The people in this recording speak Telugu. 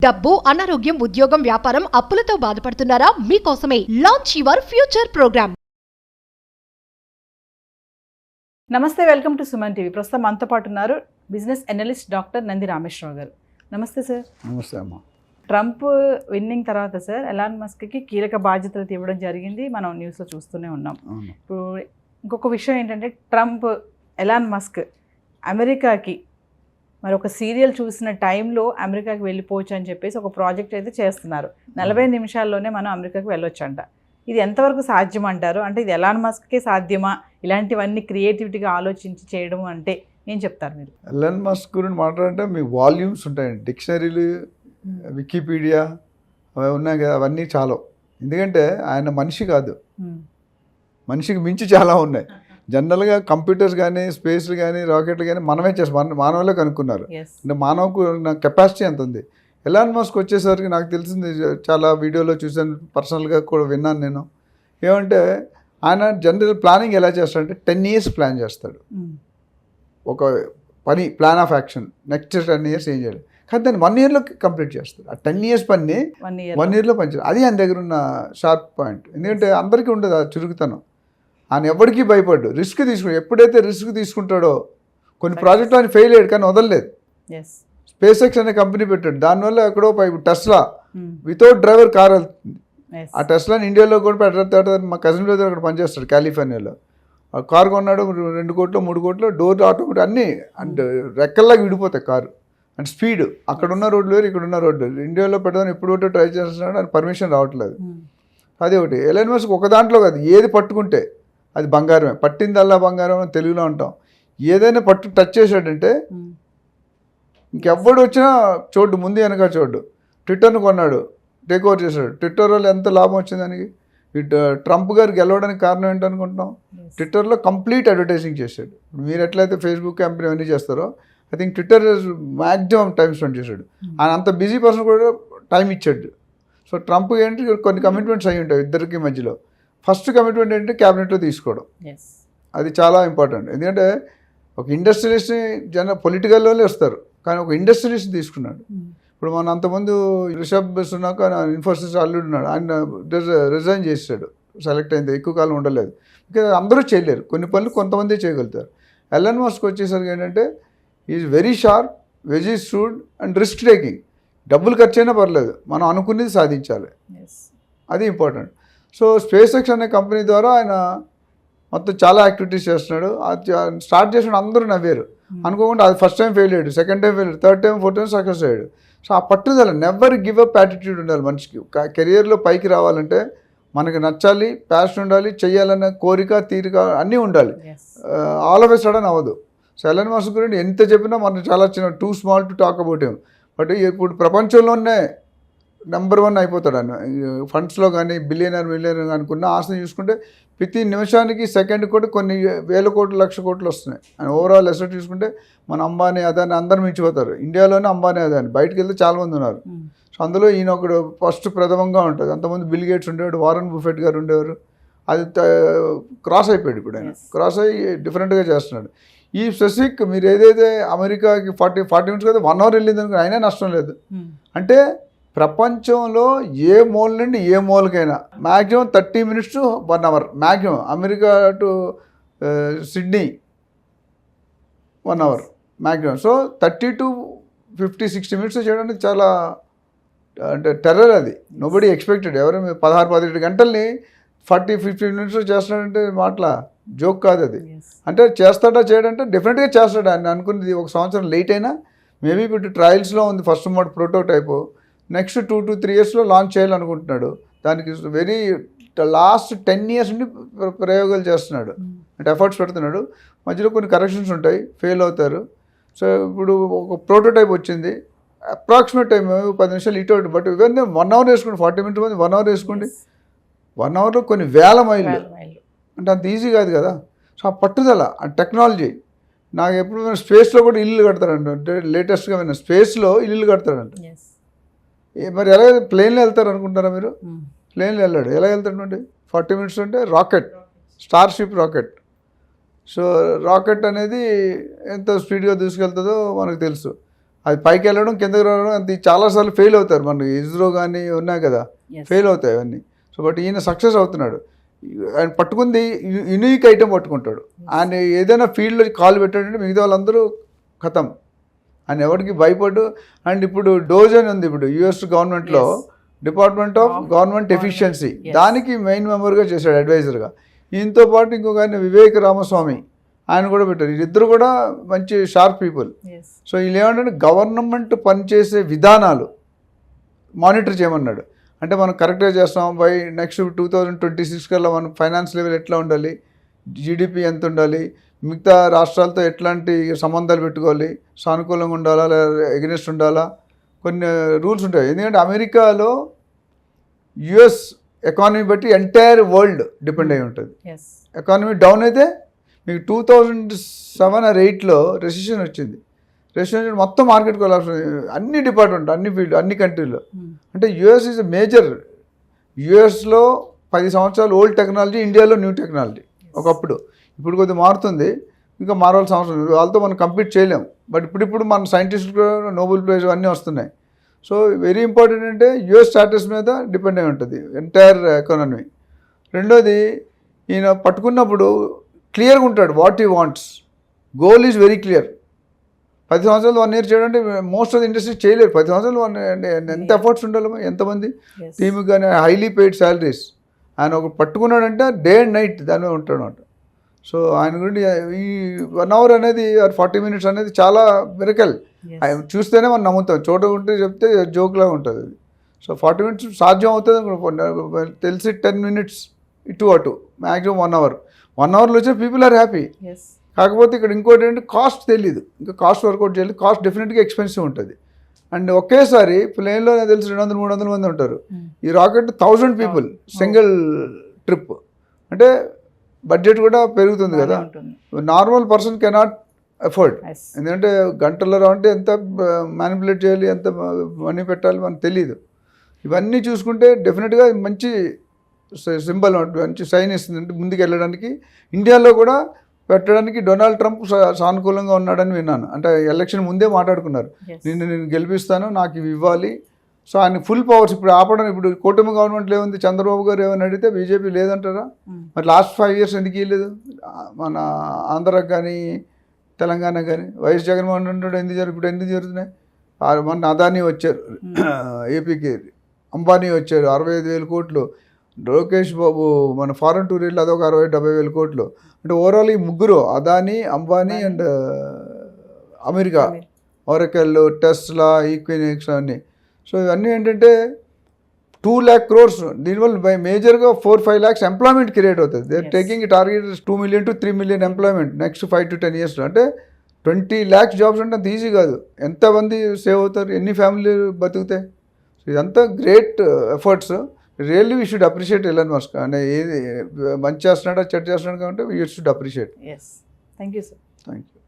డబ్బు, అనారోగ్యం, ఉద్యోగం, వ్యాపారం, అప్పులతో బాధపడుతున్నారా? మీకోసమే లాంచ్ యువర్ ఫ్యూచర్ ప్రోగ్రామ్. నమస్తే, వెల్కమ్ టు సుమన్ టీవీ. ప్రస్తుతం మనతో పాటు ఉన్నారు business analyst doctor Nandi Rameshwar Rao గారు. నమస్తే సార్. నమస్తే అమ్మా. ట్రంప్ విన్నింగ్ తర్వాత సార్ ఎలాన్ మస్క్కి కీలక బాధ్యతలు ఇవ్వడం జరిగింది, మనం న్యూస్లో చూస్తూనే ఉన్నాం. ఇప్పుడు ఇంకొక విషయం ఏంటంటే, ట్రంప్ ఎలాన్ మస్క్ అమెరికాకి మరి ఒక సీరియల్ చూసిన టైంలో అమెరికాకి వెళ్ళిపోవచ్చు అని చెప్పేసి ఒక ప్రాజెక్ట్ అయితే చేస్తున్నారు. 40 నిమిషాల్లోనే మనం అమెరికాకి వెళ్ళొచ్చు అంట. ఇది ఎంతవరకు సాధ్యం అంటారు? అంటే ఇది ఎలాన్ మస్క్కే సాధ్యమా? ఇలాంటివన్నీ క్రియేటివిటీగా ఆలోచించి చేయడం అంటే ఏం చెప్తారు మీరు? ఎలాన్ మస్క్ గురించి మాట్లాడంటే మీకు వాల్యూమ్స్ ఉంటాయండి, డిక్షనరీలు, వికీపీడియా అవి ఉన్నాయి కదా, అవన్నీ చాలా. ఎందుకంటే ఆయన మనిషి కాదు, మనిషికి మించి చాలా ఉన్నాయి. జనరల్గా కంప్యూటర్స్ కానీ, స్పేస్లు కానీ, రాకెట్లు కానీ మనమే చేస్తాం, మానవులే కనుక్కున్నారు. అంటే మానవకు కెపాసిటీ ఎంత ఉంది. ఎలాన్ మస్క్ వచ్చేసరికి నాకు తెలిసింది, చాలా వీడియోలో చూసాను, పర్సనల్గా కూడా విన్నాను నేను. ఏమంటే ఆయన జనరల్ ప్లానింగ్ ఎలా చేస్తాడంటే 10 years ప్లాన్ చేస్తాడు. ఒక పని, plan of action, next 10 years ఏం చేయాలి, కానీ దాన్ని 1 yearలో కంప్లీట్ చేస్తాడు. ఆ 10 years పని 1 yearలో పనిచేయాలి. అది ఆయన దగ్గర ఉన్న షార్ప్ పాయింట్. ఎందుకంటే అందరికీ ఉండదు ఆ చురుకుతనం. ఆయన ఎవరికీ భయపడ్డు, రిస్క్ తీసుకుంటాడు. ఎప్పుడైతే రిస్క్ తీసుకుంటాడో, కొన్ని ప్రాజెక్టులు ఆయన ఫెయిల్ అయ్యాడు కానీ వదలలేదు. స్పేస్ ఎక్స్ అనే కంపెనీ పెట్టాడు, దానివల్ల ఎక్కడో టెస్లా వితౌట్ డ్రైవర్ కార్ వెళ్తుంది. ఆ టెస్లాని ఇండియాలో కూడా పెట్టాడు. మా కజిన్ బ్రదర్ అక్కడ పనిచేస్తాడు కాలిఫోర్నియాలో. ఆ కారు కొన్నాడు, 2 కోట్లు 3 కోట్లు, డోర్ ఆటోమేటిక్ అన్నీ అంటే రెక్కల్లాగా విడిపోతాయి కారు. అంటే స్పీడ్, అక్కడ ఉన్న రోడ్లు వేరు, ఇక్కడ ఉన్న రోడ్లు. ఇండియాలో పెట్టడానికి ఎప్పుడు ట్రై చేస్తున్నాడు, ఆయన పర్మిషన్ రావట్లేదు. అదే ఒకటి. ఎలాన్ మస్క్ ఒక దాంట్లో కాదు, ఏది పట్టుకుంటే అది బంగారమే. పట్టిందల్లా బంగారం అని తెలుగులో అంటాం. ఏదైనా టచ్ చేశాడంటే ఇంకెవ్వడు వచ్చినా చూడ్డు, ముందు వెనక చూడ్డు. ట్విట్టర్ను కొన్నాడు, టేక్ ఓవర్ చేశాడు. ట్విట్టర్ వల్ల ఎంత లాభం వచ్చింది దానికి? ట్రంప్ గారు గెలవడానికి కారణం ఏంటనుకుంటున్నాం? ట్విట్టర్లో కంప్లీట్ అడ్వర్టైజింగ్ చేశాడు. మీరు ఎట్లయితే ఫేస్బుక్ కంపెనీ అన్నీ చేస్తారో, I think Twitter maximum time spend చేశాడు. ఆయన అంత బిజీ పర్సన్ కూడా టైం ఇచ్చాడు. సో ట్రంప్ ఏంటి, కొన్ని కమిట్మెంట్స్ అయి ఉంటాయి ఇద్దరికి మధ్యలో. ఫస్ట్ కమిట్మెంట్ ఏంటంటే క్యాబినెట్లో తీసుకోవడం. అది చాలా ఇంపార్టెంట్. ఎందుకంటే ఒక ఇండస్ట్రియలిస్ట్ని పొలిటికల్లోనే వస్తారు, కానీ ఒక ఇండస్ట్రియలిస్ట్ తీసుకున్నాడు. ఇప్పుడు మన అంతకుముందు రిషబ్ సునాక్ ఇన్ఫోసిస్ అల్లుడు ఉన్నాడు, ఆయన రిజైన్ చేశాడు, సెలెక్ట్ అయింది, ఎక్కువ కాలం ఉండలేదు. ఇంకా అందరూ చేయలేరు, కొన్ని పనులు కొంతమంది చేయగలుగుతారు. ఎలాన్ మస్క్ వచ్చేసరికి ఏంటంటే is very sharp, very shrewd and risk taking. డబ్బులు ఖర్చు అయినా పర్లేదు, మనం అనుకునేది సాధించాలి, అది ఇంపార్టెంట్. సో స్పేస్ ఎక్స్ అనే కంపెనీ ద్వారా ఆయన మొత్తం చాలా యాక్టివిటీస్ చేస్తున్నాడు. అది స్టార్ట్ చేసిన అందరూ నవ్వారు. అనుకోకుండా అది ఫస్ట్ టైం ఫెయిల్ అయ్యాడు, సెకండ్ టైం ఫెయిల్ అయ్యాడు, third time, fourth time success అయ్యాడు. సో ఆ పట్టుదల, నెవర్ గివ్ అప్ యాటిట్యూడ్ ఉండాలి మనిషికి. కెరియర్లో పైకి రావాలంటే మనకి నచ్చాలి, ప్యాషన్ ఉండాలి, చెయ్యాలన్న కోరిక, తీరిక అన్నీ ఉండాలి. ఆల్ ఆఫ్ ఎ సడన్ అవ్వదు. సో ఎలాన్ మస్క్ గురించి ఎంత చెప్పినా మనం చాలా చిన్న, two small to talk about him. But ఇప్పుడు ప్రపంచంలోనే నెంబర్ 1 అయిపోతాడు ఆయన. ఫండ్స్లో కానీ, మిలియనర్ అనుకున్న ఆస్తిని చూసుకుంటే ప్రతి నిమిషానికి, సెకండ్ కూడా కొన్ని వేల కోట్లు, లక్ష కోట్లు వస్తున్నాయి. ఆయన ఓవరాల్ అసెట్ చూసుకుంటే మన అంబానీ, అదాని అందరూ మించిపోతారు. ఇండియాలోనే అంబానీ, అదాని, బయటకు వెళ్తే చాలామంది ఉన్నారు. సో అందులో ఈయన ఒకడు ఫస్ట్ ప్రథమంగా ఉంటుంది. అంతకుముందు బిల్ గేట్స్ ఉండేవాడు, వారన్ బుఫెట్ గారు ఉండేవారు. అది క్రాస్ అయిపోయాడు. ఇప్పుడు ఆయన క్రాస్ అయ్యి డిఫరెంట్గా చేస్తున్నాడు. ఈ స్పెసిఫిక్ మీరు ఏదైతే అమెరికాకి 40 minutes కదా 1 hour వెళ్ళింది అనుకో, అయినా నష్టం లేదు. అంటే ప్రపంచంలో ఏ మూల నుండి ఏ మూలకైనా maximum 30 minutes to 1 hour maximum. America to Sydney 1 hour maximum. So 30 to 50, 60 minutes చేయడానికి చాలా అంటే టెర్రర్. అది నోబడీ ఎక్స్పెక్టెడ్. ఎవరైనా 16-17 గంటల్ని 40-50 minutes చేస్తాడంటే మాటల జోక్ కాదు అది. అంటే చేస్తాడా చేయడంటే డెఫినెట్గా చేస్తాడు. ఆయన అనుకున్నది 1 సంవత్సరం లేట్ అయినా, మేబీ ఇప్పుడు ట్రయల్స్లో ఉంది first mode prototype. Next 2 to 3 yearsలో లాంచ్ చేయాలనుకుంటున్నాడు. దానికి వెరీ లాస్ట్ 10 years నుండి ప్రయోగాలు చేస్తున్నాడు, అంటే ఎఫర్ట్స్ పెడుతున్నాడు. మధ్యలో కొన్ని కరెక్షన్స్ ఉంటాయి, ఫెయిల్ అవుతారు. సో ఇప్పుడు ఒక ప్రోటోటైప్ వచ్చింది, అప్రాక్సిమేట్ టైం 10 నిమిషాలు ఇటు. బట్ ఇవన్నీ 1 hour వేసుకోండి, 40 minutes మంది 1 hour వేసుకోండి. 1 hourలో కొన్ని వేల మైళ్ళు, అంటే అంత ఈజీ కాదు కదా. సో ఆ పట్టుదల, ఆ టెక్నాలజీ. నాకు ఎప్పుడు స్పేస్లో కూడా ఇల్లు కడతాడంట, అంటే లేటెస్ట్గా విన్న స్పేస్లో ఇల్లు కడతాడంట. మరి ఎలా ప్లేన్లో వెళ్తారు అనుకుంటారా మీరు? ప్లేన్లో వెళ్ళాడు. ఎలా వెళ్తాడు? 40 minutes అంటే rocket, Starship rocket. So rocket అనేది ఎంత స్పీడ్గా తీసుకెళ్తుందో మనకు తెలుసు. అది పైకి వెళ్ళడం కిందకి రావడం అది చాలాసార్లు ఫెయిల్ అవుతారు. మనకి ఇస్రో కానీ ఉన్నాయి కదా, ఫెయిల్ అవుతాయి అవన్నీ. సో బట్ ఈయన సక్సెస్ అవుతున్నాడు. ఆయన పట్టుకుంది యునిక్ ఐటెం పట్టుకుంటాడు. ఆయన ఏదైనా ఫీల్డ్లో కాలు పెట్టాడంటే మిగతా వాళ్ళందరూ ఖతం. ఆయన ఎవరికి భయపడు. అండ్ ఇప్పుడు డోజ్ అని ఉంది ఇప్పుడు యుఎస్ గవర్నమెంట్లో, డిపార్ట్మెంట్ ఆఫ్ గవర్నమెంట్ ఎఫిషియన్సీ, దానికి మెయిన్ మెంబర్గా చేశాడు అడ్వైజర్గా. ఈయనతో పాటు ఇంకొక ఆయన వివేక్ రామస్వామి ఆయన కూడా పెట్టారు. వీళ్ళిద్దరు కూడా మంచి షార్ప్ పీపుల్. సో వీళ్ళు ఏమంటే గవర్నమెంట్ పనిచేసే విధానాలు మానిటర్ చేయమన్నాడు. అంటే మనం కరెక్ట్గా చేస్తాం, బై నెక్స్ట్ 2026 కల్లా మన ఫైనాన్స్ లెవెల్ ఎట్లా ఉండాలి, జీడిపి ఎంత ఉండాలి, మిగతా రాష్ట్రాలతో ఎట్లాంటి సంబంధాలు పెట్టుకోవాలి, సానుకూలంగా ఉండాలా లేదా ఎగనెస్ట్ ఉండాలా, కొన్ని రూల్స్ ఉంటాయి. ఎందుకంటే అమెరికాలో యుఎస్ ఎకానమీ బట్టి ఎంటైర్ వరల్డ్ డిపెండ్ అయి ఉంటుంది. ఎకానమీ డౌన్ అయితే మీకు 2007 or 2008లో రెసిషన్ వచ్చింది. రెసిషన్ మొత్తం మార్కెట్ కొలాప్స్, అన్ని డిపార్ట్మెంట్, అన్ని ఫీల్డ్, అన్ని కంట్రీలో. అంటే యుఎస్ ఈజ్ మేజర్. యుఎస్లో 10 సంవత్సరాలు ఓల్డ్ టెక్నాలజీ, ఇండియాలో న్యూ టెక్నాలజీ ఒకప్పుడు. ఇప్పుడు కొద్దిగా మారుతుంది, ఇంకా మారవలసిన అవసరం లేదు. వాళ్ళతో మనం కంపీట్ చేయలేము. బట్ ఇప్పుడు మన సైంటిస్టులు నోబెల్ ప్రైజ్ అన్నీ వస్తున్నాయి. సో వెరీ ఇంపార్టెంట్ అంటే యుఎస్ స్టాటస్ మీద డిపెండ్ అయి ఉంటుంది ఎంటైర్ ఎకానమీ. రెండోది ఈయన పట్టుకున్నప్పుడు క్లియర్గా ఉంటాడు what he wants. Goal is very clear. 10 సంవత్సరాలు 1 year చేయడంటే మోస్ట్ ఆఫ్ ద ఇండస్ట్రీ చేయలేరు. 10 సంవత్సరాలు ఎంత ఎఫర్ట్స్ ఉండాలి, ఎంతమంది టీమ్కి కానీ, హైలీ పెయిడ్ శాలరీస్. ఆయన ఒక పట్టుకున్నాడంటే డే అండ్ నైట్ దాని మీద ఉంటాడు అనమాట. సో ఆయన గురించి ఈ 1 hour అనేది 40 minutes అనేది చాలా మిరకల్. చూస్తేనే మనం నమ్ముతాం, చూడకుంటే చెప్తే జోక్లా ఉంటుంది అది. సో 40 minutes సాధ్యం అవుతుంది తెలిసి 10 minutes ఇటు అటు, మ్యాక్సిమం 1 hour. 1 hourలో వచ్చే పీపుల్ ఆర్ హ్యాపీ. కాకపోతే ఇక్కడ ఇంకోటి ఏంటంటే కాస్ట్ తెలీదు, ఇంకా కాస్ట్ వర్కౌట్ చేయాలి. కాస్ట్ డెఫినెట్గా ఎక్స్పెన్సివ్ ఉంటుంది. అండ్ ఒకేసారి ప్లేన్లో నాకు తెలిసి 200-300 మంది ఉంటారు. ఈ రాకెట్ 1000 people సింగిల్ ట్రిప్ అంటే బడ్జెట్ కూడా పెరుగుతుంది కదా. Normal person cannot afford. ఎందుకంటే గంటల్లో అంటే ఎంత మ్యానిపులేట్ చేయాలి, ఎంత మనీ పెట్టాలి మనకు తెలియదు. ఇవన్నీ చూసుకుంటే డెఫినెట్గా మంచి సింబల్, మంచి సైన్ ఇస్తుంది. అంటే ముందుకు వెళ్ళడానికి ఇండియాలో కూడా పెట్టడానికి డొనాల్డ్ ట్రంప్ సానుకూలంగా ఉన్నాడని విన్నాను. అంటే ఎలక్షన్ ముందే మాట్లాడుకున్నారు, నేను గెలిపిస్తాను, నాకు ఇవి ఇవ్వాలి. సో ఆయన ఫుల్ పవర్స్ ఇప్పుడు ఆపడం. ఇప్పుడు కూటమి గవర్నమెంట్లో ఏముంది, చంద్రబాబు గారు ఏమని అడిగితే బీజేపీ లేదంటారా? మరి లాస్ట్ 5 years ఎందుకు ఇవ్వలేదు? మన ఆంధ్రాకి కానీ తెలంగాణ కానీ వైఎస్ జగన్మోహన్ రెడ్డి ఇప్పుడు ఎందుకు జరుగుతున్నాయి? మొన్న అదానీ వచ్చారు ఏపీకి, అంబానీ వచ్చారు 65,000 కోట్లు. లోకేష్ బాబు మన ఫారెన్ టూర్ వెళ్ళి అదొక 60,000-70,000 కోట్లు. అంటే ఓవరాల్ ఈ ముగ్గురు, Adani, Ambani and America, Oracle, Tesla, Equinix అన్నీ. సో ఇవన్నీ ఏంటంటే 2 lakh crores. దీనివల్ల మేజర్గా 4-5 lakhs ఎంప్లాయ్మెంట్ క్రియేట్ అవుతుంది. They are taking target 2 million to 3 million employment next 5 to 10 years. అంటే 20 lakhs జాబ్స్ అంటే అంత ఈజీ కాదు. ఎంతమంది సేవ్ అవుతారు, ఎన్ని ఫ్యామిలీ బతుకుతాయి? సో ఇదంతా great efforts. Really we should appreciate Elon Musk. అంటే ఏది మంచి చేస్తున్నాడా చెడ్డ చేస్తున్నాడు కాబట్టి we should appreciate. Thank you sir. Thank you.